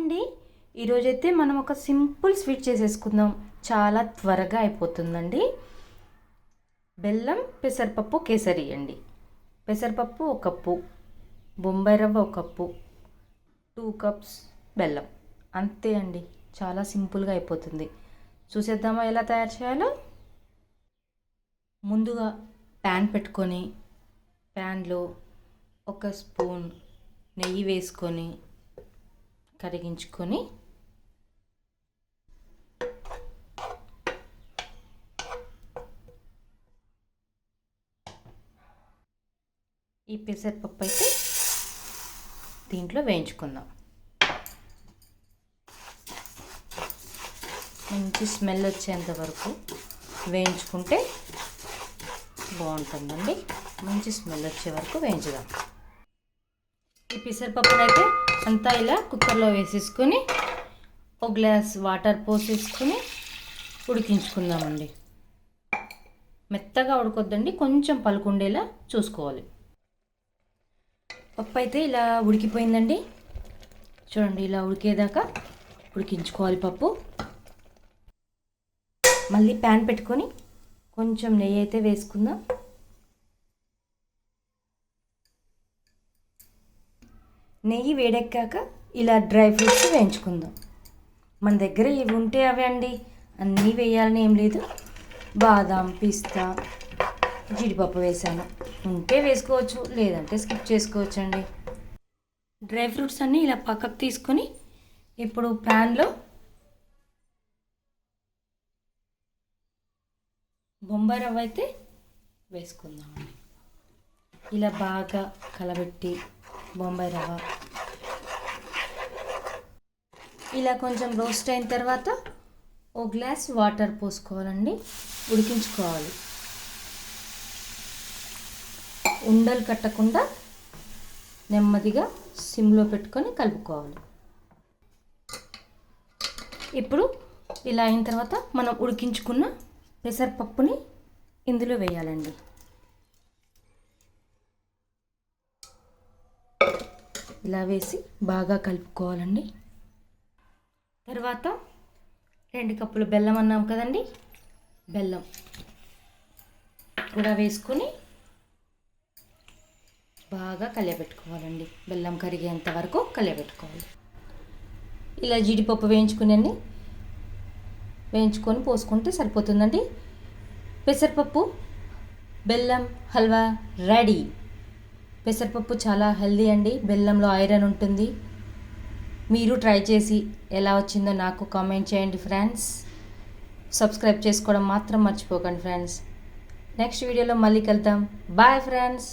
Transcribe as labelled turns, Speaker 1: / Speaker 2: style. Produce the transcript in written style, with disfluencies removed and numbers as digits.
Speaker 1: అండి, ఈరోజైతే మనం ఒక సింపుల్ స్వీట్ చేసేసుకుందాం. చాలా త్వరగా అయిపోతుందండి. బెల్లం పెసరపప్పు కేసరి అండి. పెసరపప్పు 1 కప్పు, బొంబాయి రవ్వ 1 కప్పు, 2 కప్స్ బెల్లం. అంతే అండి, చాలా సింపుల్గా అయిపోతుంది. చూసేద్దామా ఎలా తయారు చేయాలో. ముందుగా ప్యాన్ పెట్టుకొని ప్యాన్లో 1 స్పూన్ నెయ్యి వేసుకొని కరిగించుకొని ఈ పెసరపప్పు అయితే దీంట్లో వేయించుకుందాం. మంచి స్మెల్ వచ్చేంత వరకు వేయించుకుంటే బాగుంటుందండి. మంచి స్మెల్ వచ్చే వరకు వేయించుదాం. ఈ పెసరపప్పును అయితే అంతా ఇలా కుక్కర్లో వేసేసుకొని 1 గ్లాస్ వాటర్ పోసేసుకొని ఉడికించుకుందామండి. మెత్తగా ఉడకొద్దండి, కొంచెం పలుకుండేలా చూసుకోవాలి. పప్పు అయితే ఇలా ఉడికిపోయిందండి. చూడండి, ఇలా ఉడికేదాకా ఉడికించుకోవాలి పప్పు. మళ్ళీ ప్యాన్ పెట్టుకొని కొంచెం నెయ్యి అయితే వేసుకుందాం. నెయ్యి వేడెక్కాక ఇలా డ్రై ఫ్రూట్స్ వేయించుకుందాం. మన దగ్గర ఇవి ఉంటే అవే అండి, అన్నీ వేయాలని ఏం లేదు. బాదాం, పిస్తా, జీడిపప్పు వేసాను. ఉంటే వేసుకోవచ్చు, లేదంటే స్కిప్ చేసుకోవచ్చు అండి. డ్రై ఫ్రూట్స్ అన్నీ ఇలా పక్కకు తీసుకొని ఇప్పుడు ప్యాన్లో బొంబాయి రవ్వ అయితే వేసుకుందామండి. ఇలా బాగా కలబెట్టి బొంబాయి రవ్వ ఇలా కొంచెం రోస్ట్ అయిన తర్వాత 1 గ్లాస్ వాటర్ పోసుకోవాలండి. ఉడికించుకోవాలి. ఉండలు కట్టకుండా నెమ్మదిగా సిమ్లో పెట్టుకొని కలుపుకోవాలి. ఇప్పుడు ఇలా అయిన తర్వాత మనం ఉడికించుకున్న పెసరపప్పుని ఇందులో వేయాలండి. ఇలా వేసి బాగా కలుపుకోవాలండి. తర్వాత 2 కప్పులు బెల్లం అన్నాం కదండి, బెల్లం కూడా వేసుకొని బాగా కలియబెట్టుకోవాలండి. బెల్లం కరిగేంత వరకు కలియబెట్టుకోవాలి. ఇలా జీడిపప్పు వేయించుకొని పోసుకుంటే సరిపోతుందండి. పెసరపప్పు బెల్లం హల్వా రెడీ. పెసరపప్పు చాలా హెల్దీ అండి, బెల్లంలో ఐరన్ ఉంటుంది. మీరు ట్రై చేసి ఎలా వచ్చిందో నాకు కామెంట్ చేయండి ఫ్రెండ్స్. సబ్స్క్రైబ్ చేసుకోవడం మాత్రం మర్చిపోకండి ఫ్రెండ్స్. నెక్స్ట్ వీడియోలో మళ్ళీ కలుద్దాం. Bye friends.